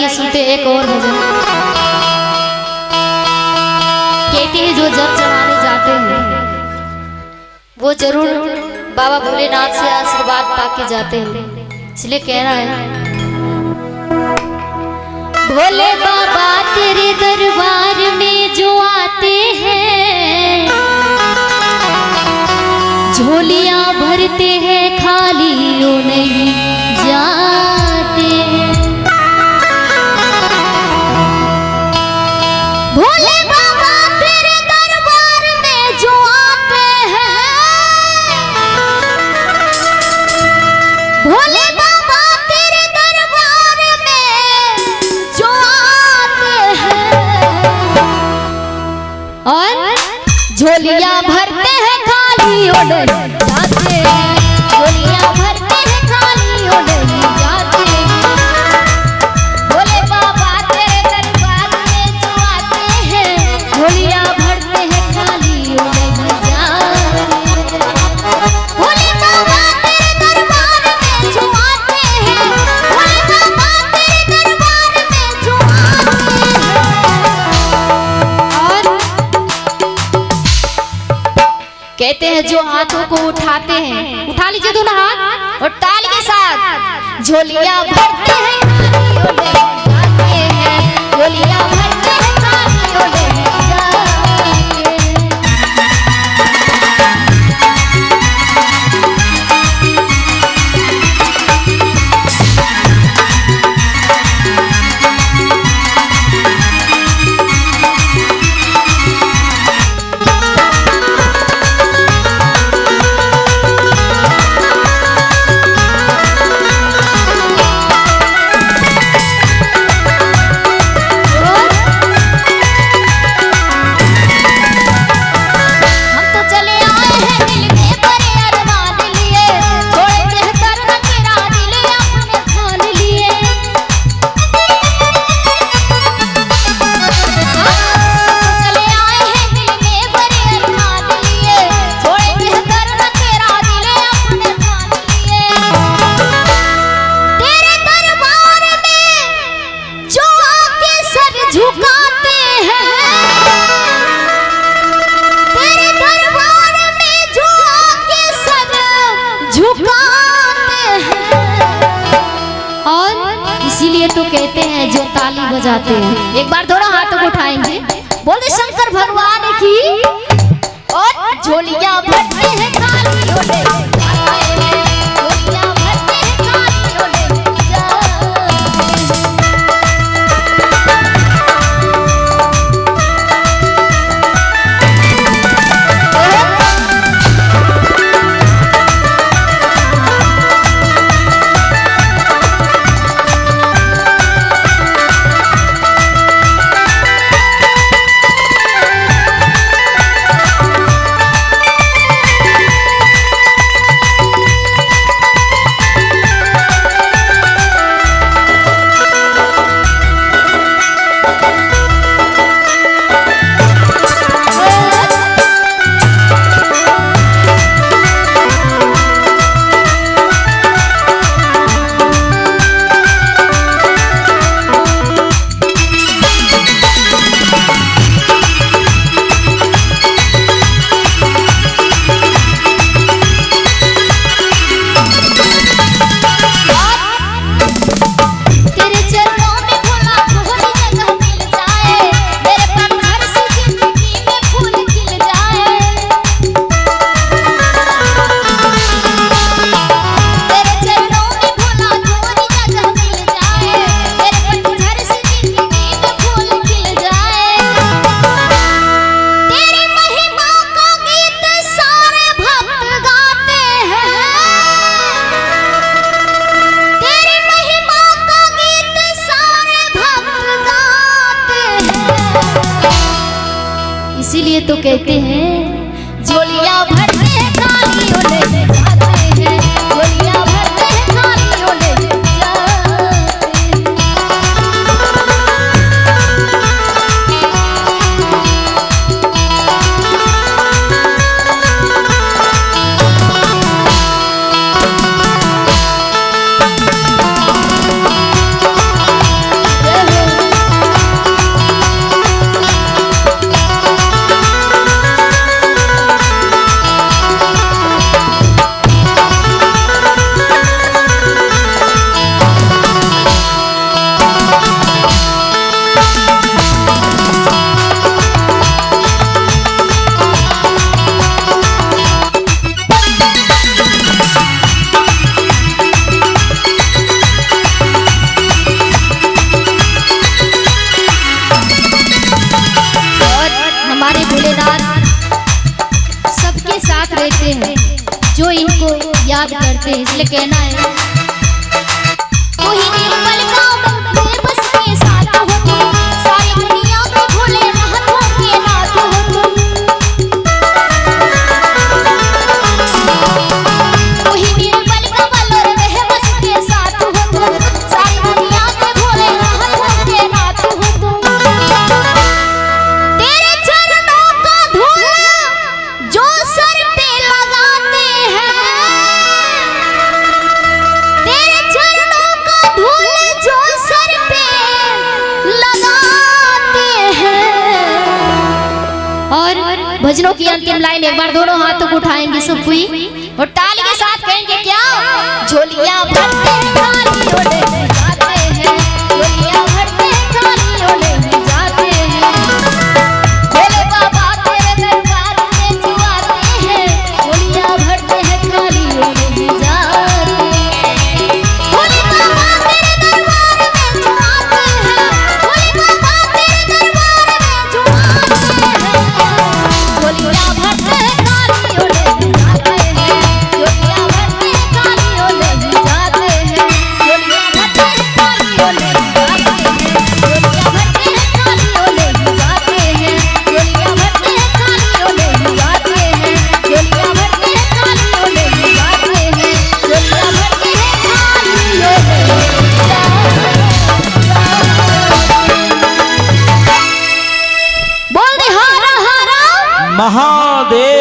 ये सुनते एक और भजन कहते हैं जो जल चढ़ाने जाते हैं वो जरूर बाबा भोलेनाथ से आशीर्वाद पाके जाते हैं। इसलिए कह रहा है भोले बाबा तेरे दरबार में जो आते हैं झोलियां भरते हैं खाली वो नहीं जाते। भोले बाबा तेरे दरबार में जो आते हैं भोले बाबा तेरे दरबार में जो आते हैं और झोलियां भरते हैं खाली और नहीं जाते हैं। झोलियां भरते हैं खाली और नहीं जाते हैं। भोले बाबा तेरे दरबार में जो आते हैं झोलियां भरते हैं खाली और नहीं जाते। भोले बाबा तेरे दरबार में जो आते हैं भोले बाबा तेरे दरबार में जो आते हैं और कहते हैं जो हाथों को उठाते हैं, उठा लीजिए दोनों हाथ और ताल के साथ झोलियां भरते हैं खाली और नहीं जाते हैं। झोलियां भरते हैं खाली और नहीं जाते। इसीलिए तो कहते हैं जो ताली बजाते हैं एक बार थोड़ा हाथों को उठाएंगे बोले शंकर भगवान की और झोलियां भरते हैं खाली और नहीं जाते हैं। झोलियां भरते हैं खाली और नहीं इसीलिए तो कहते हैं झोलियां भरते हैं खाली और नहीं जाते हैं। झोलियां भरते हैं खाली और नहीं जाते। याद करते हैं, इसलिए कहना है वही निर्मल गाँव बेबस के साथ हो तुम, सारी दुनिया को भूले राहतों के नाथ हो तुम। वही निर्मल कमल और बेबस के साथ हो तुम, सारी दुनिया को भूले राहतों के नाथ हो तुम। तेरे चरणों का धूल जो सर पे लगाते हैं, तेरे चरणों का धूल जो सर पे लगाते हैं। और भजनों की अंतिम लाइन एक बार दोनों हाथों को उठाएंगे सब कोई और ताली के साथ कहेंगे क्या, झोलियां भरते खाली ओले जाते हैं, झोलियां भरते खाली ओले जाते हैं। भोले बाबा तेरे दरबार में जो आते हैं, झोलियां भरते हैं खाली ओले जाते हैं। भोले बाबा तेरे दरबार में जो आते हैं, भोले बाबा तेरे दरबार में जो आते हैं, झोलियां भरते खाली ओले जाते हैं, झोलियां भरते खाली ओले जाते हैं, झोलियां भरते खाली ओले जाते हैं, झोलियां भरते खाली ओले जाते हैं, झोलियां भरते खाली ओले जाते हैं, झोलियां भरते खाली ओले जाते हैं, झोलियां भरते खाली ओले। बोल दे हर हर महादेव।